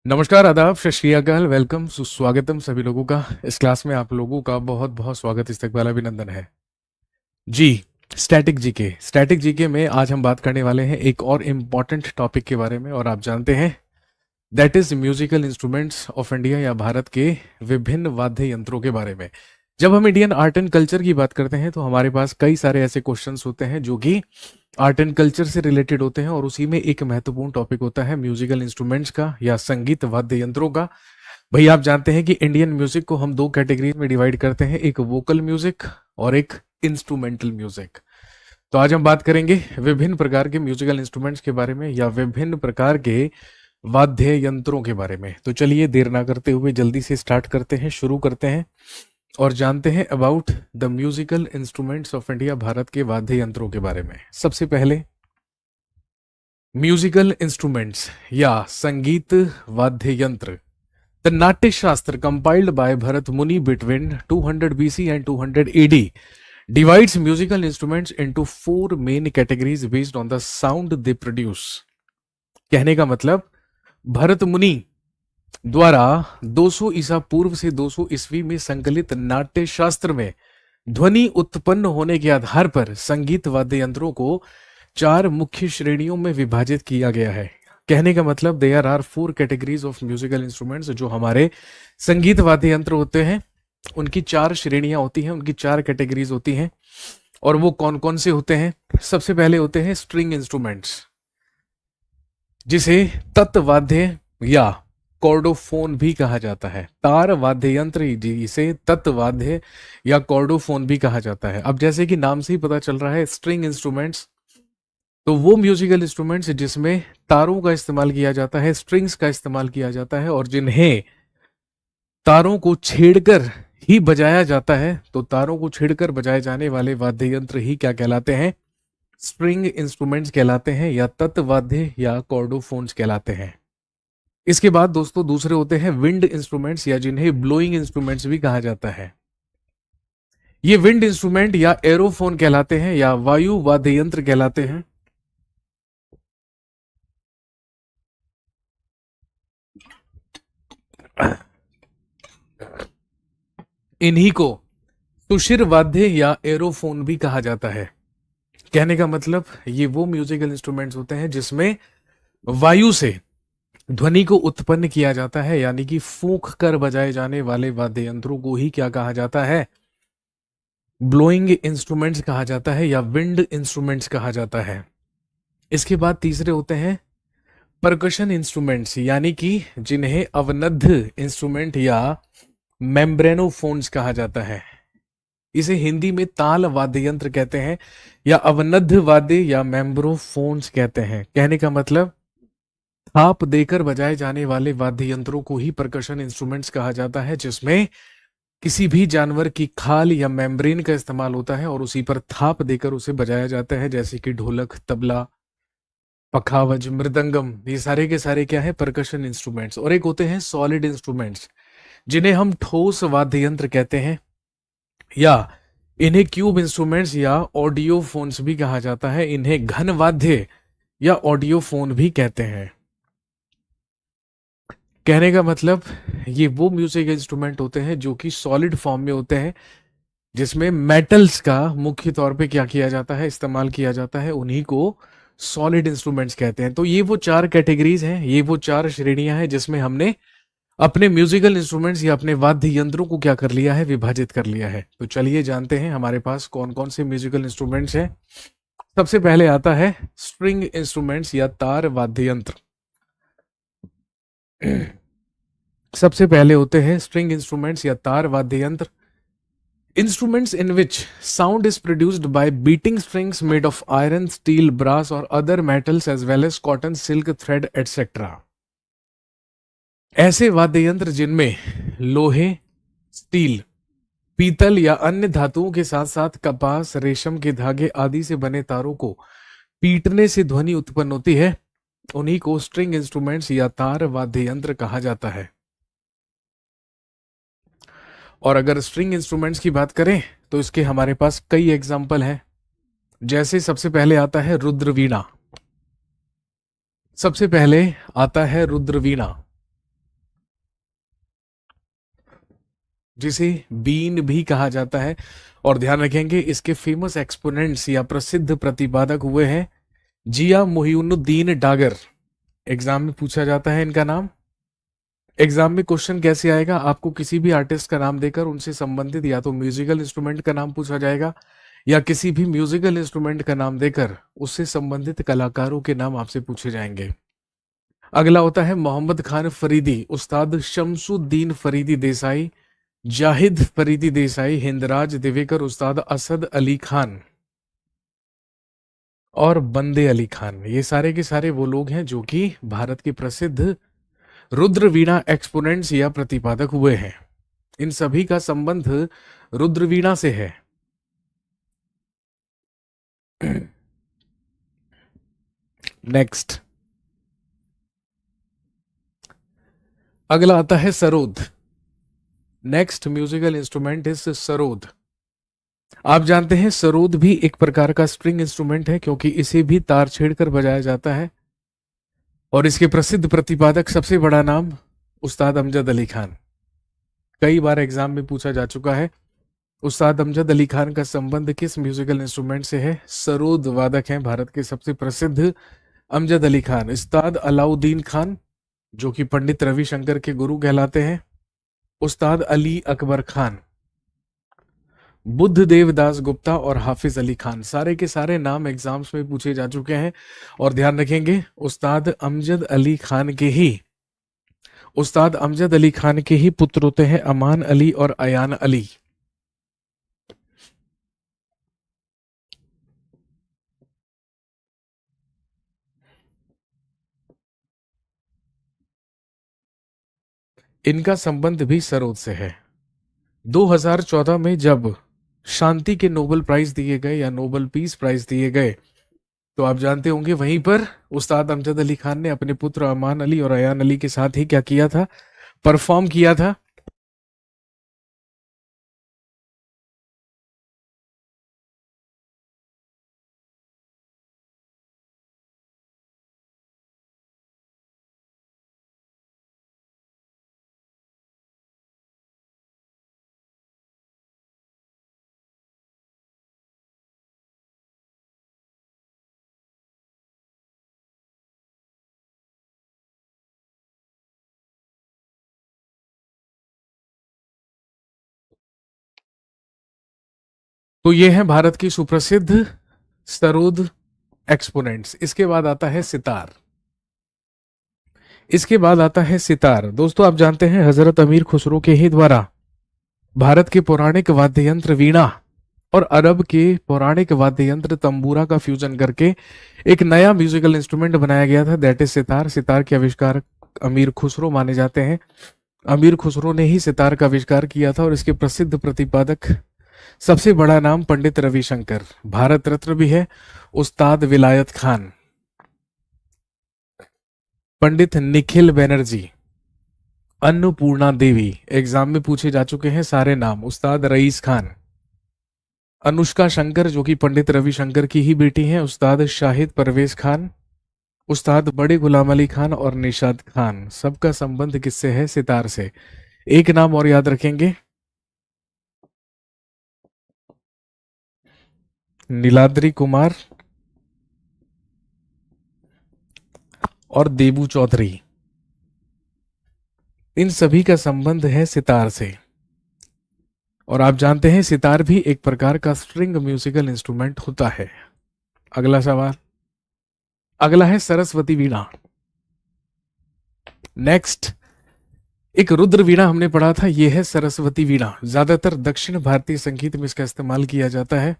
नमस्कार, आदाब, सत श्री अकाल, वेलकम, सुस्वागतम सभी लोगों का। इस क्लास में आप लोगों का बहुत बहुत स्वागत, इस्तकबाल, अभिनंदन है जी। स्टैटिक जीके में आज हम बात करने वाले हैं एक और इम्पॉर्टेंट टॉपिक के बारे में, और आप जानते हैं that is musical instruments of India, या भारत के विभिन्न वाद्य यंत्रों के बारे में। जब हम इंडियन आर्ट एंड कल्चर की बात करते हैं तो हमारे पास कई सारे ऐसे क्वेश्चंस होते हैं जो कि आर्ट एंड कल्चर से रिलेटेड होते हैं, और उसी में एक महत्वपूर्ण टॉपिक होता है म्यूजिकल इंस्ट्रूमेंट्स का या संगीत वाद्य यंत्रों का। भाई आप जानते हैं कि इंडियन म्यूजिक को हम दो कैटेगरी में डिवाइड करते हैं, एक वोकल म्यूजिक और एक इंस्ट्रूमेंटल म्यूजिक। तो आज हम बात करेंगे विभिन्न प्रकार के म्यूजिकल इंस्ट्रूमेंट्स के बारे में, या विभिन्न प्रकार के वाद्य यंत्रों के बारे में। तो चलिए देर ना करते हुए जल्दी से स्टार्ट करते हैं, शुरू करते हैं और जानते हैं about the musical instruments of India, Bharat के वाद्य यंत्रों के बारे में। सबसे पहले म्यूजिकल इंस्ट्रूमेंट्स या संगीत वाद्य यंत्र। द नाट्य शास्त्र कंपाइल्ड बाय भरत मुनि between 200 BC and 200 AD divides musical instruments into four main categories based on the sound they produce। कहने का मतलब भरत मुनि द्वारा 200 ईसा पूर्व से 200 ईस्वी में संकलित नाट्य शास्त्र में ध्वनि उत्पन्न होने के आधार पर संगीत वाद्य यंत्रों को चार मुख्य श्रेणियों में विभाजित किया गया है। कहने का मतलब there are 4 categories of musical instruments. जो हमारे संगीत वाद्य यंत्र होते हैं उनकी 4 श्रेणियां होती हैं, उनकी 4 कैटेगरीज होती हैं। और वो कौन कौन से होते हैं? सबसे पहले होते हैं स्ट्रिंग इंस्ट्रूमेंट्स, जिसे तत्वाद्य या कॉर्डोफोन भी कहा जाता है। तार वाद्य यंत्र जिसे तत्वाद्य या कॉर्डोफोन भी कहा जाता है। अब जैसे कि नाम से ही पता चल रहा है स्ट्रिंग इंस्ट्रूमेंट्स, तो वो म्यूजिकल इंस्ट्रूमेंट्स जिसमें तारों का इस्तेमाल किया जाता है, स्ट्रिंग्स का इस्तेमाल किया जाता है, और जिन्हें तारों को छेड़कर ही बजाया जाता है। तो तारों को छेड़कर बजाए जाने वाले वाद्य यंत्र ही क्या कहलाते हैं? स्ट्रिंग इंस्ट्रूमेंट्स कहलाते हैं, या तत्वाद्य या कॉर्डोफोन्स कहलाते हैं। इसके बाद दोस्तों दूसरे होते हैं विंड इंस्ट्रूमेंट्स, या जिन्हें ब्लोइंग इंस्ट्रूमेंट्स भी कहा जाता है। ये विंड इंस्ट्रूमेंट या एरोफोन कहलाते हैं, या वायु वाद्य यंत्र कहलाते हैं। इन्हीं को तुषिर वाद्य या एरोफोन भी कहा जाता है। कहने का मतलब ये वो म्यूजिकल इंस्ट्रूमेंट्स होते हैं जिसमें वायु से ध्वनि को उत्पन्न किया जाता है, यानी कि फूंक कर बजाए जाने वाले वाद्य यंत्रों को ही क्या कहा जाता है? ब्लोइंग इंस्ट्रूमेंट्स कहा जाता है, या विंड इंस्ट्रूमेंट्स कहा जाता है। इसके बाद तीसरे होते हैं परकशन इंस्ट्रूमेंट्स, यानी कि जिन्हें अवनद्ध इंस्ट्रूमेंट या मेम्ब्रेनोफोन्स कहा जाता है। इसे हिंदी में ताल वाद्य यंत्र कहते हैं, या अवनद्ध वाद्य या मेम्ब्रोफोन्स कहते हैं। कहने का मतलब थाप देकर बजाए जाने वाले वाद्य यंत्रों को ही परकशन इंस्ट्रूमेंट्स कहा जाता है, जिसमें किसी भी जानवर की खाल या मेम्ब्रेन का इस्तेमाल होता है और उसी पर थाप देकर उसे बजाया जाता है, जैसे कि ढोलक, तबला, पखावज, मृदंगम। ये सारे के सारे क्या है? Percussion instruments. और एक होते हैं सॉलिड इंस्ट्रूमेंट्स, जिन्हें हम ठोस वाद्य यंत्र कहते हैं, या इन्हें क्यूब इंस्ट्रूमेंट्स या ऑडियो फोन्स भी कहा जाता है। इन्हें घन वाद्य या ऑडियो फोन भी कहते हैं। कहने का मतलब ये वो म्यूजिक इंस्ट्रूमेंट होते हैं जो कि सॉलिड फॉर्म में होते हैं, जिसमें मेटल्स का मुख्य तौर पे क्या किया जाता है? इस्तेमाल किया जाता है। उन्हीं को सॉलिड इंस्ट्रूमेंट्स कहते हैं। तो ये वो 4 कैटेगरीज हैं, ये वो 4 श्रेणियां हैं जिसमें हमने अपने म्यूजिकल इंस्ट्रूमेंट्स या अपने वाद्य यंत्रों को क्या कर लिया है? विभाजित कर लिया है। तो चलिए जानते हैं हमारे पास कौन कौन से म्यूजिकल इंस्ट्रूमेंट्स हैं। सबसे पहले आता है स्ट्रिंग इंस्ट्रूमेंट्स या तार वाद्य यंत्र। सबसे पहले होते हैं स्ट्रिंग इंस्ट्रूमेंट्स या तार वाद्य यंत्र। Instruments in which sound is produced by beating strings made of iron, steel, brass or other metals as well as cotton, silk, thread, etc. ऐसे वाद्य यंत्र जिनमें लोहे, स्टील, पीतल या अन्य धातुओं के साथ साथ कपास, रेशम के धागे आदि से बने तारों को पीटने से ध्वनि उत्पन्न होती है, उन्हीं को स्ट्रिंग इंस्ट्रूमेंट्स या तार वाद्य यंत्र कहा जाता है। और अगर स्ट्रिंग इंस्ट्रूमेंट्स की बात करें तो इसके हमारे पास कई एग्जाम्पल हैं। जैसे सबसे पहले आता है रुद्रवीणा। सबसे पहले आता है रुद्रवीणा। जिसे बीन भी कहा जाता है। और ध्यान रखेंगे इसके फेमस एक्सपोनेंट्स या प्रसिद्ध प्रतिपादक हुए हैं जिया मोहिउद्दीन डागर। एग्जाम में पूछा जाता है इनका नाम। एग्जाम में क्वेश्चन कैसे आएगा, आपको किसी भी आर्टिस्ट का नाम देकर उनसे संबंधित या तो म्यूजिकल इंस्ट्रूमेंट का नाम पूछा जाएगा या किसी भी म्यूजिकल इंस्ट्रूमेंट का नाम देकर उससे संबंधित कलाकारों के नाम आपसे पूछे जाएंगे। अगला होता है मोहम्मद खान फरीदी, उस्ताद शमसुद्दीन फरीदी देसाई, जाहिद फरीदी देसाई, हिंदराज दिवेकर, उस्ताद असद अली खान और बंदे अली खान। ये सारे के सारे वो लोग हैं जो कि भारत के प्रसिद्ध रुद्रवीणा एक्सपोनेंट्स या प्रतिपादक हुए हैं। इन सभी का संबंध रुद्रवीणा से है। नेक्स्ट, अगला आता है sarod. Next musical instrument is sarod. आप जानते हैं सरोद भी एक प्रकार का स्ट्रिंग इंस्ट्रूमेंट है क्योंकि इसे भी तार छेड़कर बजाया जाता है। और इसके प्रसिद्ध प्रतिपादक सबसे बड़ा नाम उस्ताद अमजद अली खान। कई बार एग्जाम में पूछा जा चुका है। उस्ताद अमजद अली खान का संबंध किस म्यूजिकल इंस्ट्रूमेंट से है? सरोद वादक हैं भारत के सबसे प्रसिद्ध अमजद अली खान। उस्ताद अलाउद्दीन खान जो कि पंडित रविशंकर के गुरु कहलाते हैं, उस्ताद अली अकबर खान, बुद्ध देवदास गुप्ता और हाफिज अली खान। सारे के सारे नाम एग्जाम्स में पूछे जा चुके हैं। और ध्यान रखेंगे उस्ताद अमजद अली खान के ही पुत्र होते हैं अमान अली और अयान अली। इनका संबंध भी सरोद से है। 2014 में जब शांति के नोबेल प्राइज दिए गए या नोबेल पीस प्राइज दिए गए तो आप जानते होंगे वहीं पर उस्ताद अमजद अली खान ने अपने पुत्र अमान अली और अयान अली के साथ ही क्या किया था? परफॉर्म किया था। तो ये है भारत की सुप्रसिद्ध सरोद एक्सपोनेंट्स। इसके बाद आता है सितार। दोस्तों आप जानते हैं हजरत अमीर खुसरो के ही द्वारा भारत के पौराणिक वाद्य यंत्र वीणा और अरब के पौराणिक वाद्य यंत्र तंबूरा का फ्यूजन करके एक नया म्यूजिकल इंस्ट्रूमेंट बनाया गया था, दैट इज सितार। सितार के आविष्कार अमीर खुसरो माने जाते हैं। अमीर खुसरो ने ही सितार का आविष्कार किया था। और इसके प्रसिद्ध प्रतिपादक सबसे बड़ा नाम पंडित रविशंकर, भारत रत्न भी है, उस्ताद विलायत खान, पंडित निखिल बैनर्जी, अन्नपूर्णा देवी। एग्जाम में पूछे जा चुके हैं सारे नाम। उस्ताद रईस खान, अनुष्का शंकर जो कि पंडित रविशंकर की ही बेटी हैं, उस्ताद शाहिद परवेज खान, उस्ताद बड़े गुलाम अली खान और निशाद खान। सबका संबंध किससे है? सितार से। एक नाम और याद रखेंगे, नीलाद्री कुमार और देबू चौधरी। इन सभी का संबंध है सितार से। और आप जानते हैं सितार भी एक प्रकार का स्ट्रिंग म्यूजिकल इंस्ट्रूमेंट होता है। अगला सवाल, अगला है सरस्वती वीणा। नेक्स्ट, एक रुद्र वीणा हमने पढ़ा था, यह है सरस्वती वीणा। ज्यादातर दक्षिण भारतीय संगीत में इसका इस्तेमाल किया जाता है।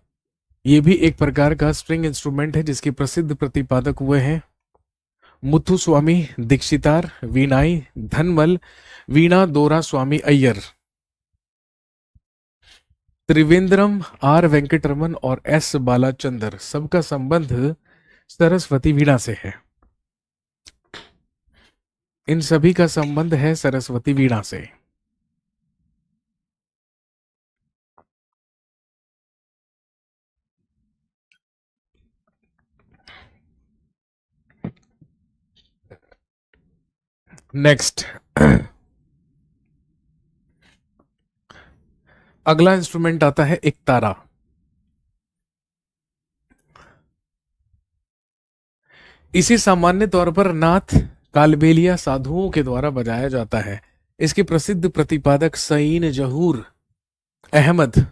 यह भी एक प्रकार का स्ट्रिंग इंस्ट्रूमेंट है जिसके प्रसिद्ध प्रतिपादक हुए हैं मुथुस्वामी दीक्षितार, वीणाई धनमल, वीणा दोरा स्वामी अय्यर, त्रिवेंद्रम आर वेंकटरमन और एस बालाचंदर। सबका संबंध सरस्वती वीणा से है। इन सभी का संबंध है सरस्वती वीणा से। नेक्स्ट, अगला इंस्ट्रूमेंट आता है एक तारा। इसे सामान्य तौर पर नाथ, कालबेलिया साधुओं के द्वारा बजाया जाता है। इसके प्रसिद्ध प्रतिपादक सईन जहूर अहमद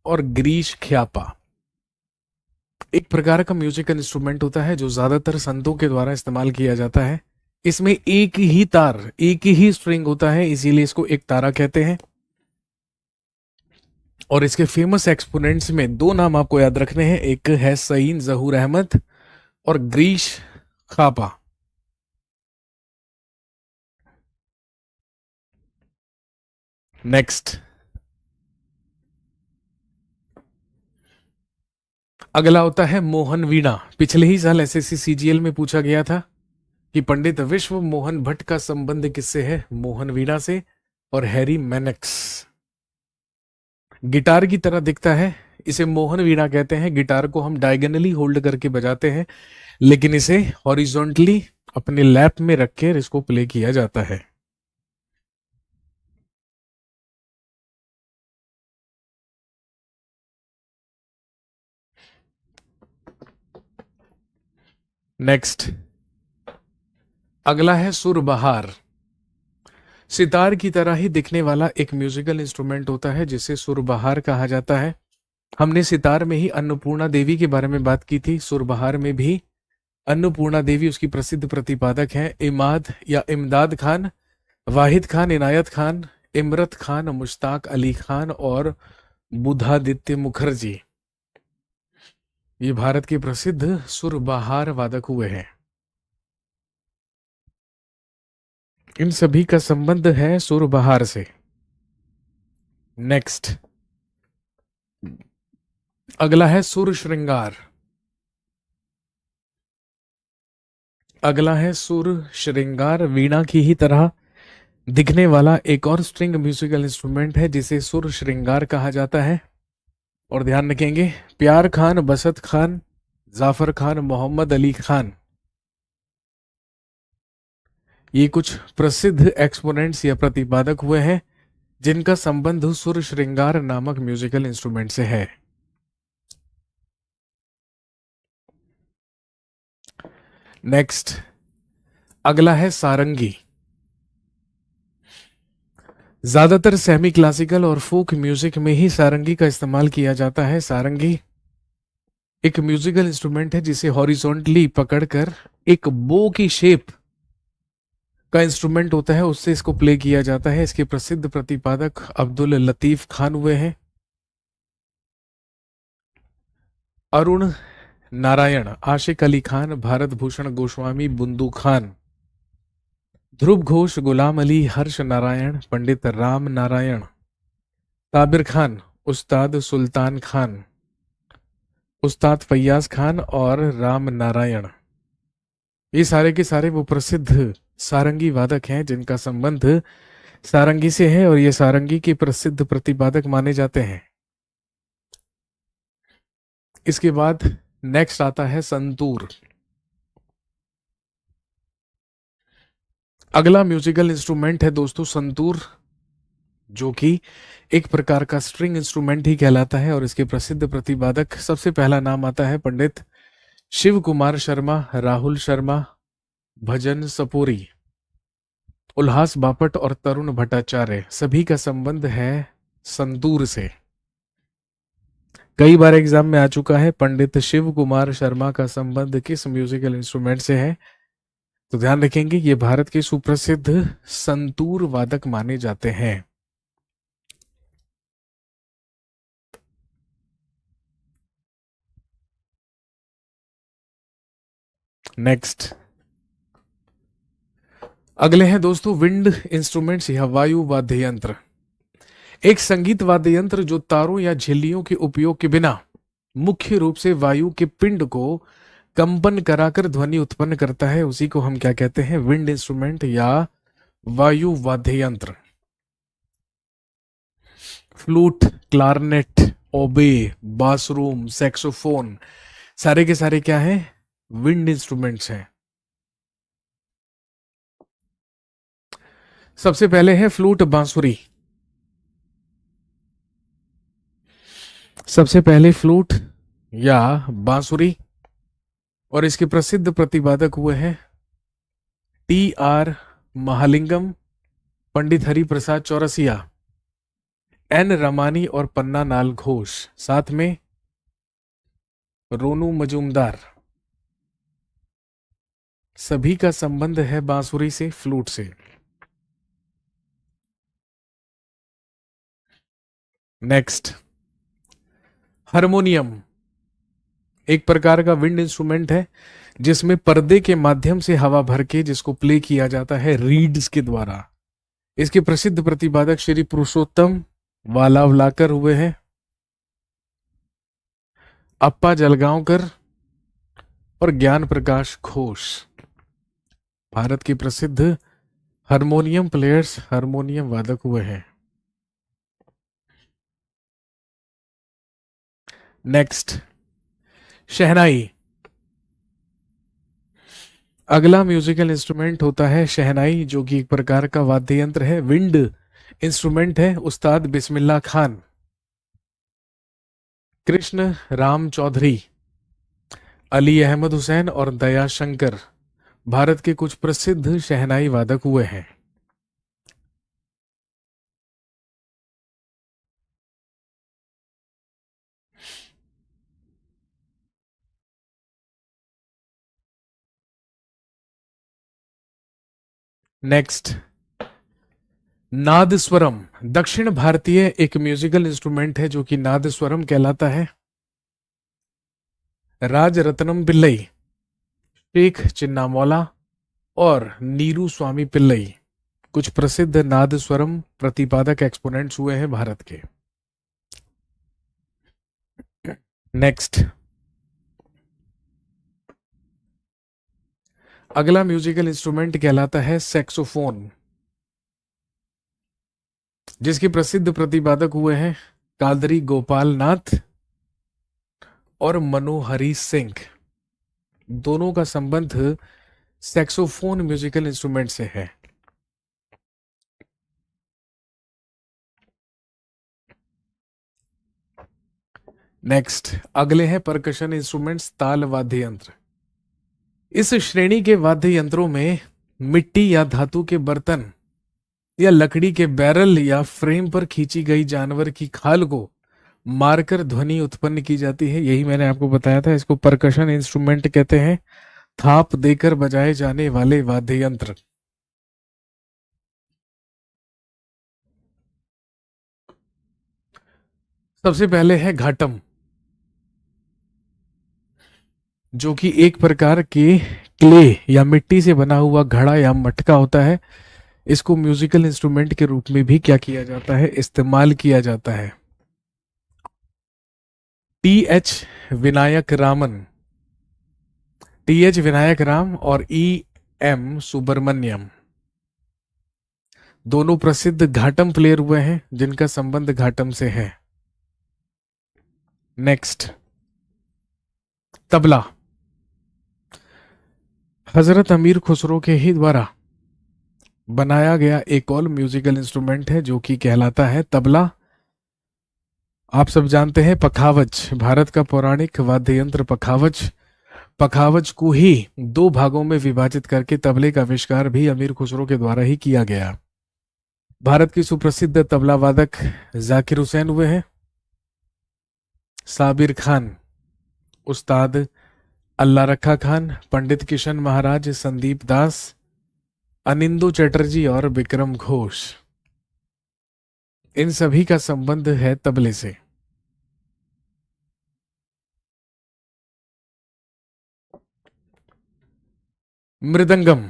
और ग्रीश ख्यापा। एक प्रकार का म्यूजिकल इंस्ट्रूमेंट होता है जो ज्यादातर संतों के द्वारा इस्तेमाल किया जाता है। इसमें एक ही तार, एक ही स्ट्रिंग होता है, इसीलिए इसको एक तारा कहते हैं। और इसके फेमस एक्सपोनेंट्स में दो नाम आपको याद रखने हैं, एक है सईन जहूर अहमद और ग्रीश खापा। नेक्स्ट, अगला होता है मोहन वीणा। पिछले ही साल एसएससी सीजीएल में पूछा गया था कि पंडित विश्व मोहन भट्ट का संबंध किससे है? मोहन वीणा से और हैरी मैनेक्स। गिटार की तरह दिखता है, इसे मोहन वीणा कहते हैं। गिटार को हम डायगोनली होल्ड करके बजाते हैं, लेकिन इसे हॉरिजॉन्टली अपने लैप में रखकर इसको प्ले किया जाता है। नेक्स्ट, अगला है सुरबहार। सितार की तरह ही दिखने वाला एक म्यूजिकल इंस्ट्रूमेंट होता है जिसे सुरबहार कहा जाता है। हमने सितार में ही अन्नपूर्णा देवी के बारे में बात की थी, सुरबहार में भी अन्नपूर्णा देवी उसकी प्रसिद्ध प्रतिपादक हैं। इमाद या इमदाद खान, वाहिद खान, इनायत खान, इमरत खान, मुश्ताक अली खान और बुधादित्य मुखर्जी, ये भारत के प्रसिद्ध सुरबहार वादक हुए हैं। इन सभी का संबंध है सुरबहार से। नेक्स्ट, अगला है सुर श्रृंगार। अगला है सुर श्रृंगार। वीणा की ही तरह दिखने वाला एक और स्ट्रिंग म्यूजिकल इंस्ट्रूमेंट है जिसे सुर श्रृंगार कहा जाता है। और ध्यान रखेंगे, प्यार खान, बसत खान, जाफर खान, मोहम्मद अली खान, ये कुछ प्रसिद्ध एक्सपोनेंट्स या प्रतिपादक हुए हैं जिनका संबंध सुर श्रृंगार नामक म्यूजिकल इंस्ट्रूमेंट से है। नेक्स्ट, अगला है सारंगी। ज्यादातर सेमी क्लासिकल और फोक म्यूजिक में ही सारंगी का इस्तेमाल किया जाता है। सारंगी एक म्यूजिकल इंस्ट्रूमेंट है जिसे हॉरिजॉन्टली पकड़कर एक बो की शेप का इंस्ट्रूमेंट होता है, उससे इसको प्ले किया जाता है। इसके प्रसिद्ध प्रतिपादक अब्दुल लतीफ खान हुए हैं। अरुण नारायण, आशिक अली खान, भारत भूषण गोस्वामी, बुंदू खान, ध्रुव घोष, गुलाम अली, हर्ष नारायण, पंडित राम नारायण, ताबिर खान, उस्ताद सुल्तान खान, उस्ताद फैयाज खान और राम नारायण, ये सारे के सारे वो प्रसिद्ध सारंगी वादक हैं जिनका संबंध सारंगी से है और ये सारंगी के प्रसिद्ध प्रतिपादक माने जाते हैं। इसके बाद नेक्स्ट आता है संतूर। अगला म्यूजिकल इंस्ट्रूमेंट है दोस्तों संतूर, जो कि एक प्रकार का स्ट्रिंग इंस्ट्रूमेंट ही कहलाता है। और इसके प्रसिद्ध प्रतिपादक, सबसे पहला नाम आता है पंडित शिव कुमार शर्मा, राहुल शर्मा, भजन सपोरी, उल्हास बापट और तरुण भट्टाचार्य, सभी का संबंध है संतूर से। कई बार एग्जाम में आ चुका है, पंडित शिव कुमार शर्मा का संबंध किस म्यूजिकल इंस्ट्रूमेंट से है? तो ध्यान रखेंगे, ये भारत के सुप्रसिद्ध संतूर वादक माने जाते हैं। नेक्स्ट, अगले हैं दोस्तों विंड इंस्ट्रूमेंट्स या वायु वाद्य यंत्र। एक संगीत वाद्य यंत्र जो तारों या झिल्लियों के उपयोग के बिना मुख्य रूप से वायु के पिंड को कंपन कराकर ध्वनि उत्पन्न करता है, उसी को हम क्या कहते हैं? विंड इंस्ट्रूमेंट या वायु वाद्य यंत्र। फ्लूट, क्लारनेट, ओबे, बासरूम, सैक्सोफोन, सारे के सारे क्या हैं? विंड इंस्ट्रूमेंट्स हैं। सबसे पहले है फ्लूट, बांसुरी। सबसे पहले फ्लूट या बांसुरी, और इसके प्रसिद्ध प्रतिपादक हुए हैं T.R. महालिंगम, पंडित हरि प्रसाद चौरसिया, N. रमानी और पन्ना नाल घोष, साथ में रोनू मजूमदार। सभी का संबंध है बांसुरी से, फ्लूट से। नेक्स्ट, हारमोनियम एक प्रकार का विंड इंस्ट्रूमेंट है जिसमें पर्दे के माध्यम से हवा भर के जिसको प्ले किया जाता है रीड्स के द्वारा। इसके प्रसिद्ध प्रतिपादक श्री पुरुषोत्तम वालावलाकर हुए हैं, अप्पा जलगांवकर और ज्ञान प्रकाश घोष। भारत के प्रसिद्ध हारमोनियम प्लेयर्स, हारमोनियम वादक हुए हैं। नेक्स्ट, शहनाई। अगला म्यूजिकल इंस्ट्रूमेंट होता है शहनाई, जो कि एक प्रकार का वाद्य यंत्र है, विंड इंस्ट्रूमेंट है। उस्ताद बिस्मिल्लाह खान, कृष्ण राम चौधरी, अली अहमद हुसैन और दया शंकर भारत के कुछ प्रसिद्ध शहनाई वादक हुए हैं। नेक्स्ट, नादस्वरम दक्षिण भारतीय एक म्यूजिकल इंस्ट्रूमेंट है जो कि नादस्वरम कहलाता है। राज रत्नम पिल्लई, शेख चिन्नामौला और नीरू स्वामी पिल्लई कुछ प्रसिद्ध नादस्वरम प्रतिपादक एक्सपोनेंट्स हुए हैं भारत के। नेक्स्ट, अगला म्यूजिकल इंस्ट्रूमेंट कहलाता है सैक्सोफोन, जिसके प्रसिद्ध प्रतिपादक हुए हैं कादरी गोपाल नाथ और मनोहरी सिंह। दोनों का संबंध सैक्सोफोन म्यूजिकल इंस्ट्रूमेंट से है। नेक्स्ट, अगले हैं परकशन इंस्ट्रूमेंट्स, ताल वाद्य यंत्र। इस श्रेणी के वाद्य यंत्रों में मिट्टी या धातु के बर्तन या लकड़ी के बैरल या फ्रेम पर खींची गई जानवर की खाल को मारकर ध्वनि उत्पन्न की जाती है। यही मैंने आपको बताया था, इसको परकशन इंस्ट्रूमेंट कहते हैं, थाप देकर बजाए जाने वाले वाद्य यंत्र। सबसे पहले है घाटम, जो कि एक प्रकार के क्ले या मिट्टी से बना हुआ घड़ा या मटका होता है। इसको म्यूजिकल इंस्ट्रूमेंट के रूप में भी क्या किया जाता है, इस्तेमाल किया जाता है। T.H. विनायक रामन, T.H. विनायक राम और E.M. सुब्रमण्यम दोनों प्रसिद्ध घाटम प्लेयर हुए हैं जिनका संबंध घाटम से है। नेक्स्ट, तबला हजरत अमीर खुसरो के ही द्वारा बनाया गया एक और म्यूजिकल इंस्ट्रूमेंट है जो कि कहलाता है तबला। आप सब जानते हैं पखावज, भारत का पौराणिक वाद्य यंत्र पखावज। पखावज को ही दो भागों में विभाजित करके तबले का आविष्कार भी अमीर खुसरो के द्वारा ही किया गया। भारत की सुप्रसिद्ध तबला वादक जाकिर हुसैन हुए हैं, साबिर खान, उस्ताद अल्लाह रखा खान, पंडित किशन महाराज, संदीप दास, अनिंदु चटर्जी और विक्रम घोष। इन सभी का संबंध है तबले से। मृदंगम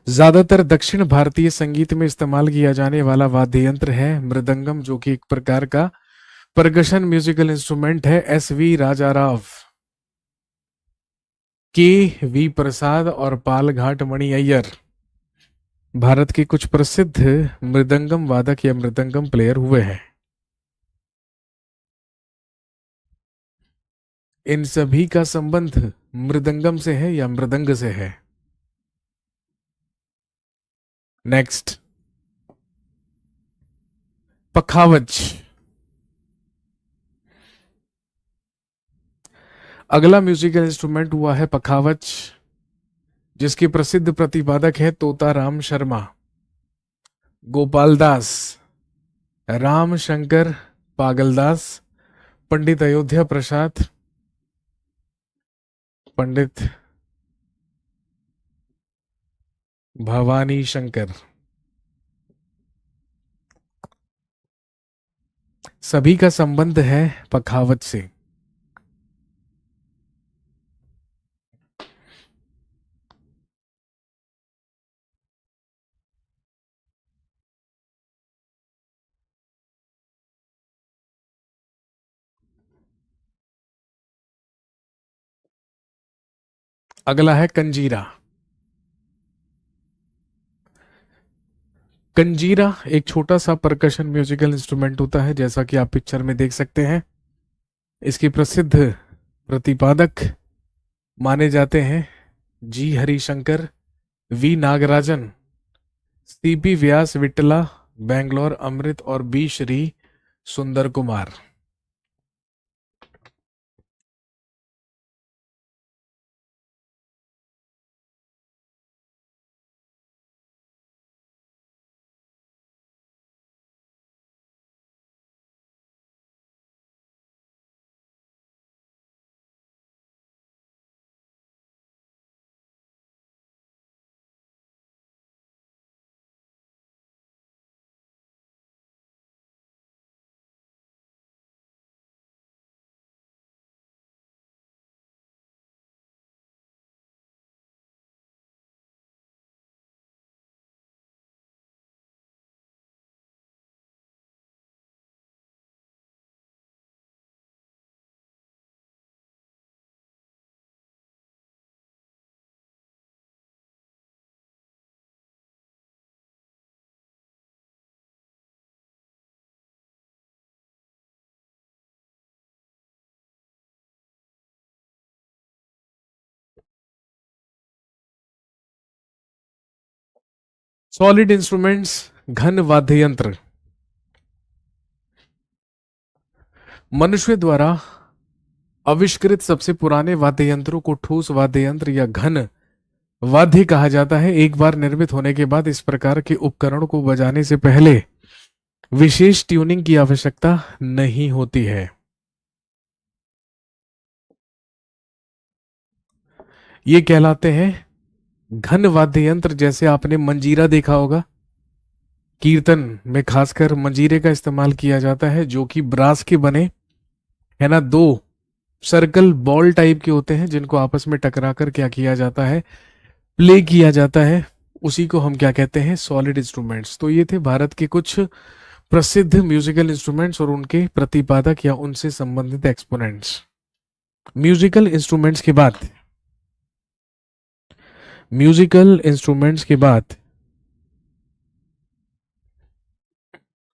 ज्यादातर दक्षिण भारतीय संगीत में इस्तेमाल किया जाने वाला वाद्य यंत्र है मृदंगम, जो कि एक प्रकार का परकशन म्यूजिकल इंस्ट्रूमेंट है। S.V. राजा राव, K.V. प्रसाद और पालघाट मणि अय्यर भारत के कुछ प्रसिद्ध मृदंगम वादक या मृदंगम प्लेयर हुए हैं। इन सभी का संबंध मृदंगम से है या मृदंग से है। नेक्स्ट, पखावज अगला म्यूजिकल इंस्ट्रूमेंट हुआ है पखावज, जिसके प्रसिद्ध प्रतिपादक है तोताराम शर्मा, गोपाल दास, राम शंकर पागलदास, पंडित अयोध्या प्रसाद, पंडित भवानी शंकर। सभी का संबंध है पखावज से। अगला है कंजीरा। कंजीरा एक छोटा सा परकशन म्यूजिकल इंस्ट्रूमेंट होता है, जैसा कि आप पिक्चर में देख सकते हैं। इसके प्रसिद्ध प्रतिपादक माने जाते हैं जी हरिशंकर, वी नागराजन, सीपी व्यास विट्ठला, बेंगलोर अमृत और बी श्री सुंदर कुमार। सॉलिड इंस्ट्रूमेंट्स, घन वाद्य यंत्र। मनुष्य द्वारा आविष्कृत सबसे पुराने वाद्य यंत्रों को ठोस वाद्य यंत्र या घन वाद्य कहा जाता है। एक बार निर्मित होने के बाद इस प्रकार के उपकरण को बजाने से पहले विशेष ट्यूनिंग की आवश्यकता नहीं होती है। ये कहलाते हैं घन वाद्य यंत्र। जैसे आपने मंजीरा देखा होगा, कीर्तन में खासकर मंजीरे का इस्तेमाल किया जाता है, जो कि ब्रास के बने है ना, दो सर्कल बॉल टाइप के होते हैं, जिनको आपस में टकरा कर क्या किया जाता है, प्ले किया जाता है। उसी को हम क्या कहते हैं, सॉलिड इंस्ट्रूमेंट्स। तो ये थे भारत के कुछ प्रसिद्ध म्यूजिकल इंस्ट्रूमेंट्स और उनके प्रतिपादक या उनसे संबंधित एक्सपोनेंट्स। म्यूजिकल इंस्ट्रूमेंट्स के बाद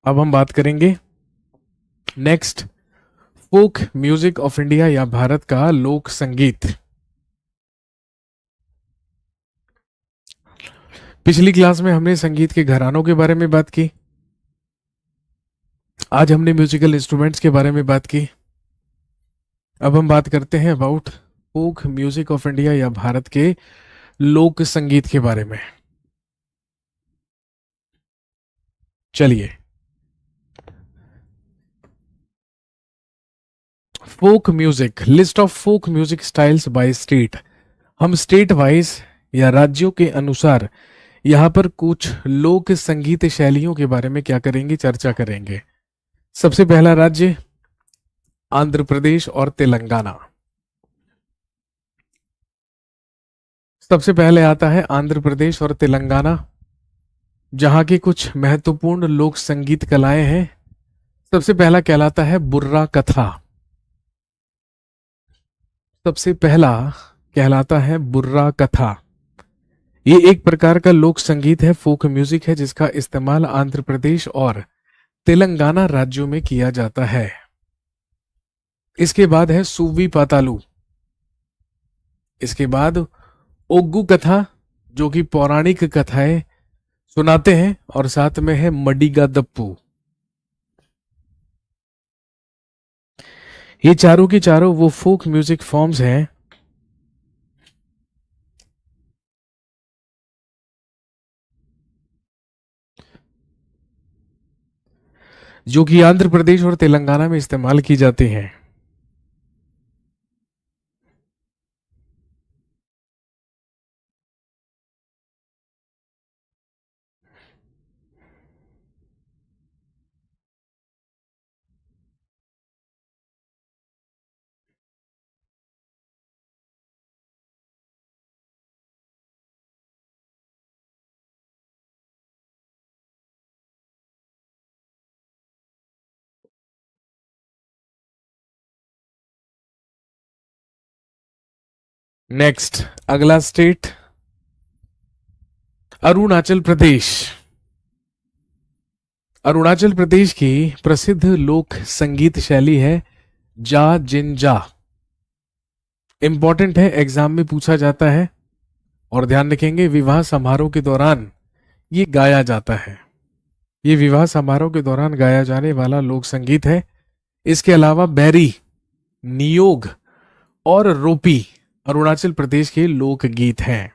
अब हम बात करेंगे next, folk music of India या भारत का लोक संगीत। पिछली क्लास में हमने संगीत के घरानों के बारे में बात की, आज हमने म्यूजिकल इंस्ट्रूमेंट्स के बारे में बात की। अब हम बात करते हैं about folk music of India या भारत के लोक संगीत के बारे में। चलिए, folk music, list of folk music styles by state. हम स्टेट वाइज या राज्यों के अनुसार यहां पर कुछ लोक संगीत शैलियों के बारे में क्या करेंगे, चर्चा करेंगे। सबसे पहला राज्य आंध्र प्रदेश और तेलंगाना। सबसे पहले आता है आंध्र प्रदेश और तेलंगाना, जहां की कुछ महत्वपूर्ण लोक संगीत कलाएं हैं। सबसे पहला कहलाता है बुर्रा कथा। सबसे पहला कहलाता है बुर्रा कथा। ये एक प्रकार का लोक संगीत है, फोक म्यूजिक है, जिसका इस्तेमाल आंध्र प्रदेश और तेलंगाना राज्यों में किया जाता है। इसके बाद है सूवी पातालू। इसके बाद ओग्गू कथा, जो कि पौराणिक कथाएं सुनाते हैं, और साथ में है मडिगा दप्पू। ये चारों की चारों वो फोक म्यूजिक फॉर्म्स हैं जो कि आंध्र प्रदेश और तेलंगाना में इस्तेमाल की जाती हैं। नेक्स्ट, अगला स्टेट अरुणाचल प्रदेश। अरुणाचल प्रदेश की प्रसिद्ध लोक संगीत शैली है जा जिनजा। इंपॉर्टेंट है, एग्जाम में पूछा जाता है। और ध्यान रखेंगे, विवाह समारोह के दौरान ये गाया जाता है। ये विवाह समारोह के दौरान गाया जाने वाला लोक संगीत है। इसके अलावा बैरी, नियोग और रोपी अरुणाचल प्रदेश के लोक गीत हैं।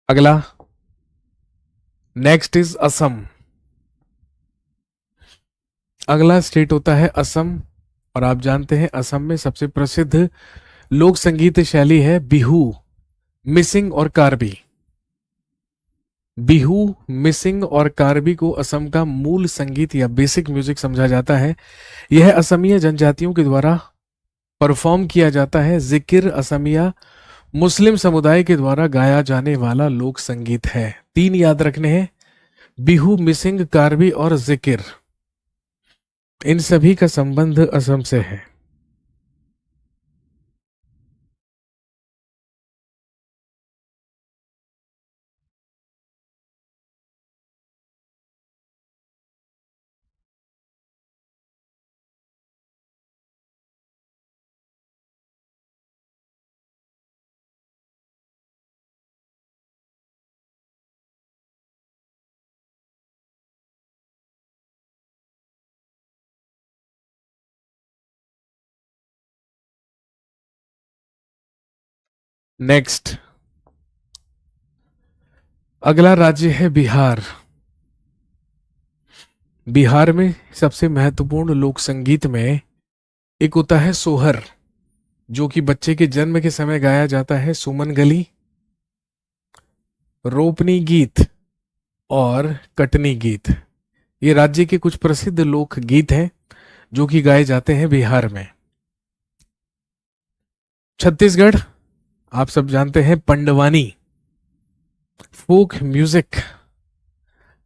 अगला, नेक्स्ट इज असम। अगला स्टेट होता है असम। और आप जानते हैं असम में सबसे प्रसिद्ध लोक संगीत शैली है बिहू, मिसिंग और कार्बी। बिहू, मिसिंग और कार्बी को असम का मूल संगीत या बेसिक म्यूजिक समझा जाता है। यह असमिया जनजातियों के द्वारा परफॉर्म किया जाता है। जिकिर असमिया मुस्लिम समुदाय के द्वारा गाया जाने वाला लोक संगीत है। तीन याद रखने हैं, बिहू, मिसिंग, कार्बी और जिकिर। इन सभी का संबंध असम से है। नेक्स्ट, अगला राज्य है बिहार। बिहार में सबसे महत्वपूर्ण लोक संगीत में एक होता है सोहर, जो कि बच्चे के जन्म के समय गाया जाता है। सुमन गली, रोपनी गीत और कटनी गीत, ये राज्य के कुछ प्रसिद्ध लोक गीत हैं जो कि गाए जाते हैं बिहार में। छत्तीसगढ़, आप सब जानते हैं पंडवानी। फोक म्यूजिक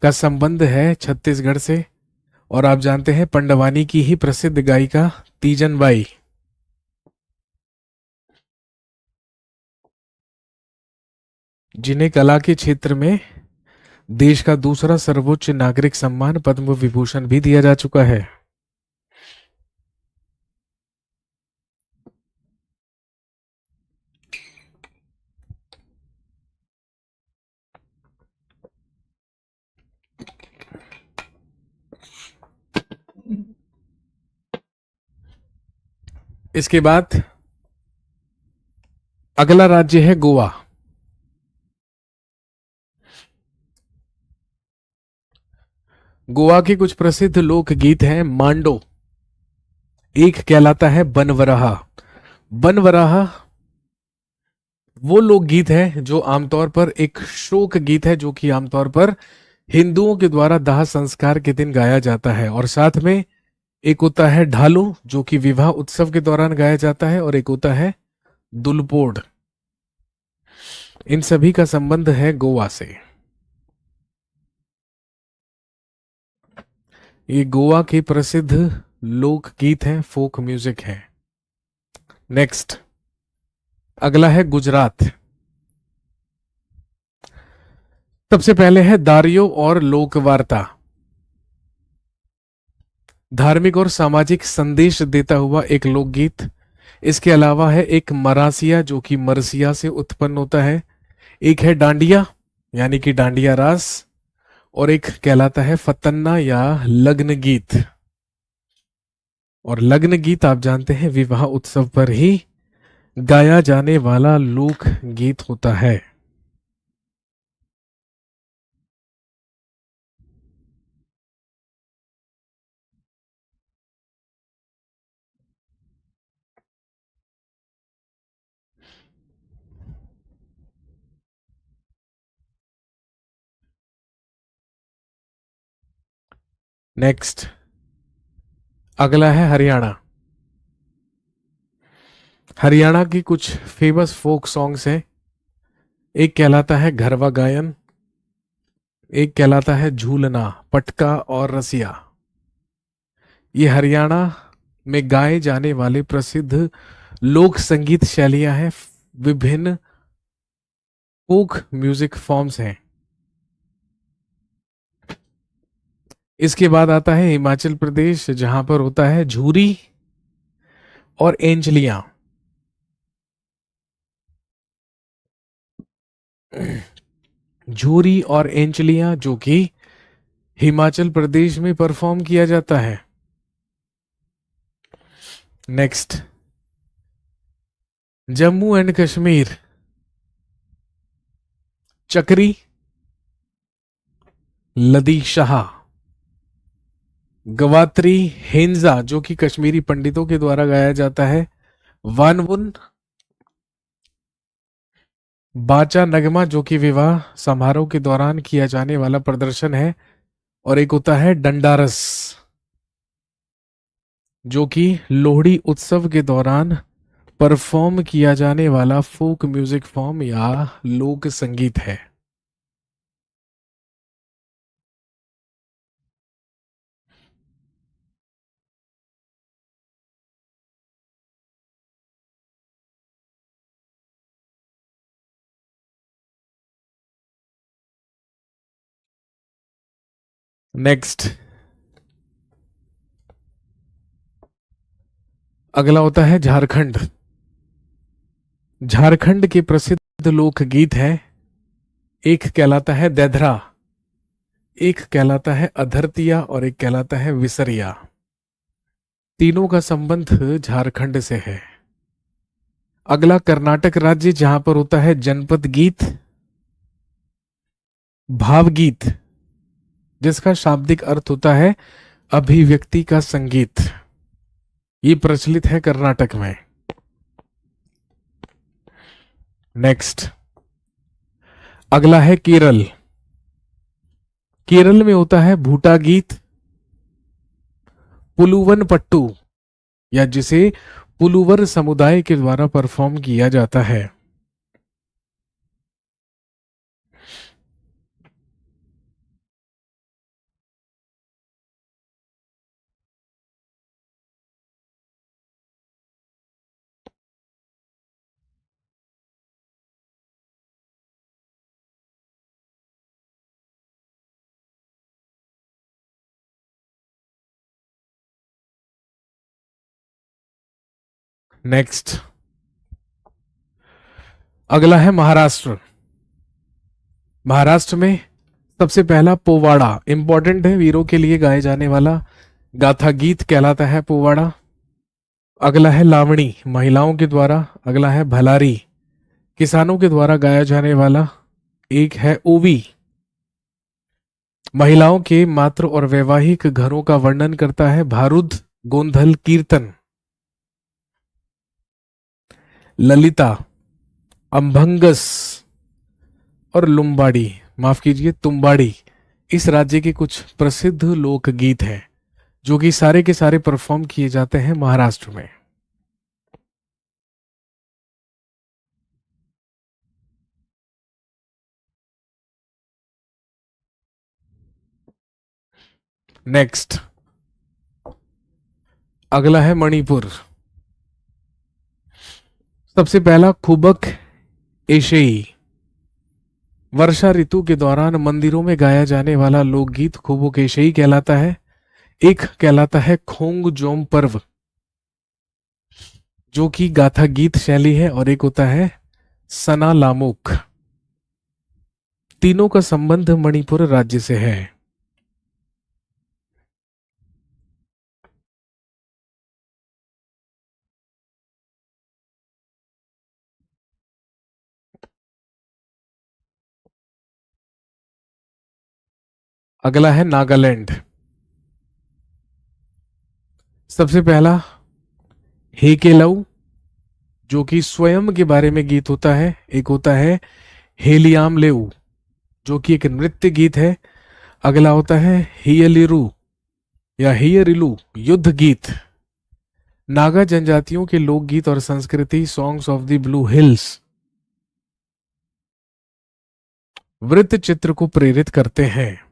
का संबंध है छत्तीसगढ़ से। और आप जानते हैं पंडवानी की ही प्रसिद्ध गायिका तीजन बाई। जिन्हें कला के क्षेत्र में देश का दूसरा सर्वोच्च नागरिक सम्मान पद्म विभूषण भी दिया जा चुका है। इसके बाद अगला राज्य है गोवा। गोवा के कुछ प्रसिद्ध लोक गीत हैं मांडो। एक कहलाता है बनवराहा। बनवराहा वो लोकगीत है जो आमतौर पर एक शोक गीत है, जो कि आमतौर पर हिंदुओं के द्वारा दाह संस्कार के दिन गाया जाता है। और साथ में एक होता है ढालू, जो कि विवाह उत्सव के दौरान गाया जाता है। और एक होता है दुलपोड। इन सभी का संबंध है गोवा से। ये गोवा के प्रसिद्ध लोकगीत हैं, फोक म्यूजिक है। नेक्स्ट, अगला है गुजरात। सबसे पहले है दारियो और लोक वार्ता। धार्मिक और सामाजिक संदेश देता हुआ एक लोकगीत। इसके अलावा है एक मरासिया जो कि मरसिया से उत्पन्न होता है, एक है डांडिया यानी कि डांडिया रास, और एक कहलाता है फतन्ना या लग्न गीत। और लग्न गीत आप जानते हैं विवाह उत्सव पर ही गाया जाने वाला लोक गीत होता है। नेक्स्ट, अगला है हरियाणा। हरियाणा की कुछ फेमस फोक सॉन्ग्स हैं। एक कहलाता है घरवा गायन, एक कहलाता है झूलना, पटका और रसिया। ये हरियाणा में गाए जाने वाले प्रसिद्ध लोक संगीत शैलियां हैं, विभिन्न फोक म्यूजिक फॉर्म्स हैं। इसके बाद आता है हिमाचल प्रदेश, जहां पर होता है झूरी और एंजलियां। झूरी और एंचलियां जो कि हिमाचल प्रदेश में परफॉर्म किया जाता है। नेक्स्ट, जम्मू एंड कश्मीर, चक्री, लदी शाह, गवात्री, हेंजा जो कि कश्मीरी पंडितों के द्वारा गाया जाता है, वानवुन, बाचा नगमा जो कि विवाह समारोह के दौरान किया जाने वाला प्रदर्शन है, और एक होता है डंडारस जो कि लोहड़ी उत्सव के दौरान परफॉर्म किया जाने वाला फोक म्यूजिक फॉर्म या लोक संगीत है। नेक्स्ट, अगला होता है झारखंड। झारखंड के प्रसिद्ध लोकगीत है, एक कहलाता है दैधरा, एक कहलाता है अधरतिया और एक कहलाता है विसरिया। तीनों का संबंध झारखंड से है। अगला कर्नाटक राज्य, जहां पर होता है जनपद गीत, भावगीत जिसका शाब्दिक अर्थ होता है अभिव्यक्ति का संगीत। ये प्रचलित है कर्नाटक में। नेक्स्ट, अगला है केरल। केरल में होता है भूटा गीत, पुलुवन पट्टू या जिसे पुलुवर समुदाय के द्वारा परफॉर्म किया जाता है। नेक्स्ट, अगला है महाराष्ट्र। महाराष्ट्र में सबसे पहला पोवाड़ा इंपॉर्टेंट है, वीरों के लिए गाए जाने वाला गाथा गीत कहलाता है पोवाड़ा। अगला है लावणी, महिलाओं के द्वारा। अगला है भलारी, किसानों के द्वारा गाया जाने वाला। एक है ओवी, महिलाओं के मातृ और वैवाहिक घरों का वर्णन करता है। भारुद, गोंधल, कीर्तन। ललिता, अंभंगस और लुम्बाड़ी, माफ कीजिए तुम्बाड़ी, इस राज्य के कुछ प्रसिद्ध लोकगीत हैं जो कि सारे के सारे परफॉर्म किए जाते हैं महाराष्ट्र में। नेक्स्ट, अगला है मणिपुर। सबसे पहला खुबक एशेई, वर्षा ऋतु के दौरान मंदिरों में गाया जाने वाला लोकगीत खुबुक एशेई कहलाता है। एक कहलाता है खोंग जोम पर्व, जो कि गाथा गीत शैली है, और एक होता है सना लामोक। तीनों का संबंध मणिपुर राज्य से है। अगला है नागालैंड। सबसे पहला हेकेलऊ, जो कि स्वयं के बारे में गीत होता है। एक होता है हेलियाम लेऊ, जो कि एक नृत्य गीत है। अगला होता है हियलिरू या हियरिलू, युद्ध गीत। नागा जनजातियों के लोकगीत और संस्कृति songs of the blue hills वृत्त चित्र को प्रेरित करते हैं।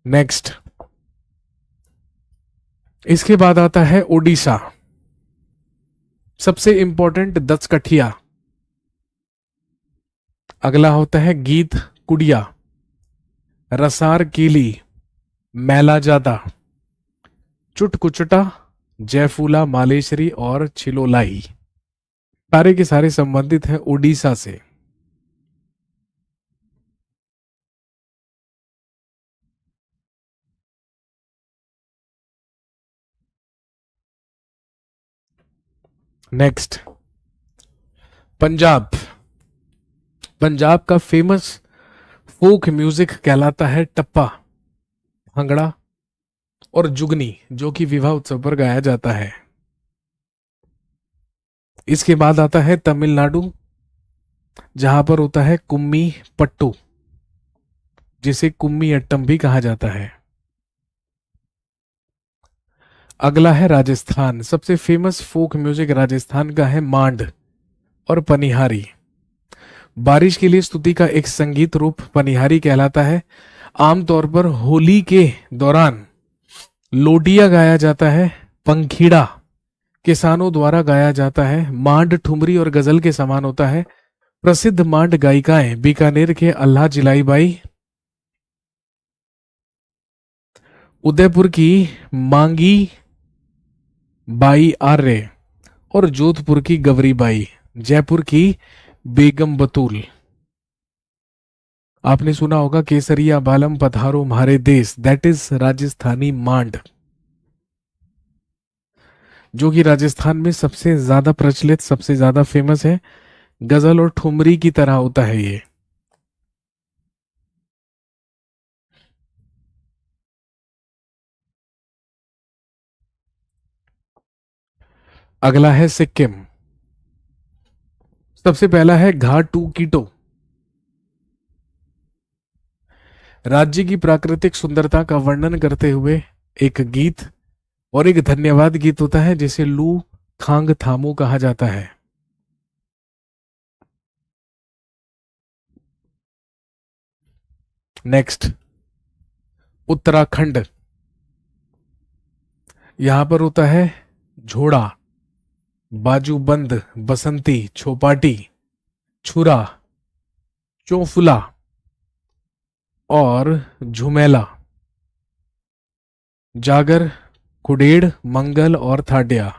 नेक्स्ट, इसके बाद आता है ओडिशा। सबसे इंपॉर्टेंट दसकठिया। अगला होता है गीत कुडिया, रसार कीली, मैला जादा, चुटकुचटा, जयफूला मालेश्वरी और छिलोलाई। सारे के सारे संबंधित हैं ओडिशा से। नेक्स्ट, पंजाब। पंजाब का फेमस फोक म्यूजिक कहलाता है टप्पा, भंगड़ा और जुगनी, जो कि विवाह उत्सव पर गाया जाता है। इसके बाद आता है तमिलनाडु, जहां पर होता है कुम्मी पट्टू, जिसे कुम्मी अट्टम भी कहा जाता है। अगला है राजस्थान। सबसे फेमस फोक म्यूजिक राजस्थान का है मांड और पनिहारी। बारिश के लिए स्तुति का एक संगीत रूप पनिहारी कहलाता है। आमतौर पर होली के दौरान लोटिया गाया जाता है। पंखीड़ा किसानों द्वारा गाया जाता है। मांड ठुमरी और गजल के समान होता है। प्रसिद्ध मांड गायिकाएं बीकानेर के अल्लाह जिलाई बाई, उदयपुर की मांगी बाई आर्य और जोधपुर की गवरी बाई, जयपुर की बेगम बतूल। आपने सुना होगा केसरिया बालम पधारो म्हारे देश, दैट इज राजस्थानी मांड, जो कि राजस्थान में सबसे ज्यादा प्रचलित, सबसे ज्यादा फेमस है। गजल और ठुमरी की तरह होता है ये। अगला है सिक्किम। सबसे पहला है घाटू कीटो। राज्य की प्राकृतिक सुंदरता का वर्णन करते हुए एक गीत और एक धन्यवाद गीत होता है, जिसे लू खांग थामू कहा जाता है। नेक्स्ट, उत्तराखंड। यहां पर होता है झोड़ा, बाजूबंद, बसंती, छोपाटी, छुरा, चौफुला और झुमेला। जागर, कुडेड़, मंगल और थाड्या।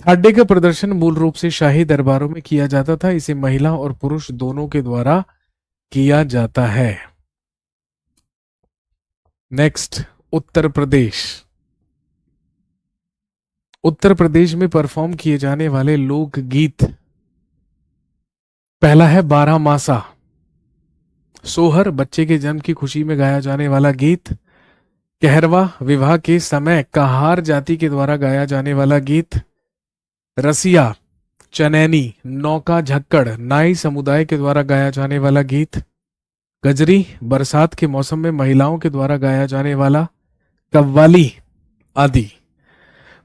थाड्डे का प्रदर्शन मूल रूप से शाही दरबारों में किया जाता था। इसे महिला और पुरुष दोनों के द्वारा किया जाता है। नेक्स्ट, उत्तर प्रदेश। उत्तर प्रदेश में परफॉर्म किए जाने वाले लोक गीत, पहला है बारह मासा, सोहर, बच्चे के जन्म की खुशी में गाया जाने वाला गीत। कहरवा, विवाह के समय कहार जाति के द्वारा गाया जाने वाला गीत। रसिया, चनैनी, नौका झक्कड़, नाई समुदाय के द्वारा गाया जाने वाला गीत। गजरी, बरसात के मौसम में महिलाओं के द्वारा गाया जाने वाला। कव्वाली आदि।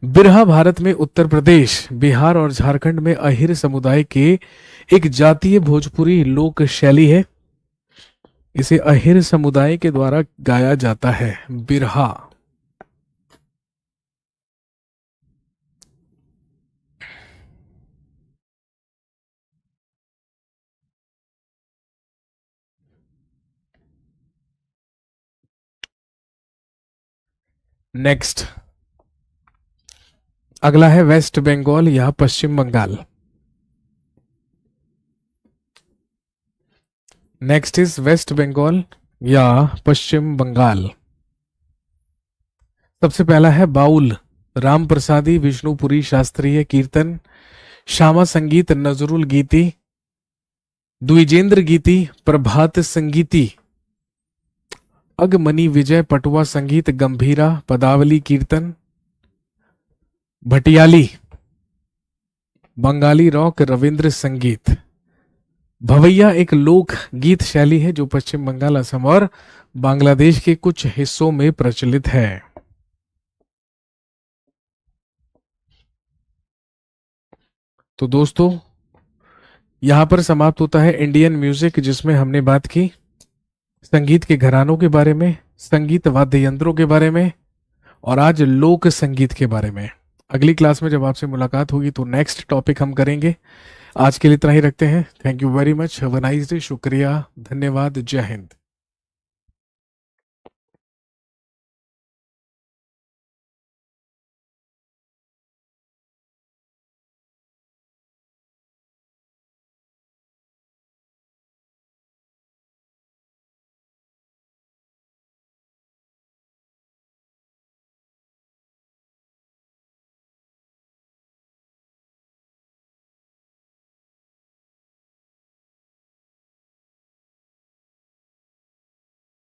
बिरहा भारत में उत्तर प्रदेश, बिहार और झारखंड में अहिर समुदाय के एक जातीय भोजपुरी लोक शैली है। इसे अहिर समुदाय के द्वारा गाया जाता है, बिरहा। नेक्स्ट, अगला है वेस्ट बंगाल या Paschim Bangal. Next is West Bengal या पश्चिम बंगाल। सबसे पहला है बाउल, राम प्रसादी विष्णुपुरी शास्त्रीय कीर्तन, श्यामा संगीत नजरुल गीति, द्विजेंद्र गीति, प्रभात संगीति, अगमनी विजय पटुआ संगीत गंभीरा, पदावली कीर्तन, भटियाली, बंगाली रॉक, रविंद्र संगीत। भवैया एक लोक गीत शैली है जो पश्चिम बंगाल, असम और बांग्लादेश के कुछ हिस्सों में प्रचलित है। तो दोस्तों, यहां पर समाप्त होता है इंडियन म्यूजिक, जिसमें हमने बात की संगीत के घरानों के बारे में, संगीत वाद्य यंत्रों के बारे में और आज लोक संगीत के बारे में। अगली क्लास में जब आपसे मुलाकात होगी तो नेक्स्ट टॉपिक हम करेंगे। आज के लिए इतना ही रखते हैं। Thank you very much, have a nice day. शुक्रिया, धन्यवाद, जय हिंद।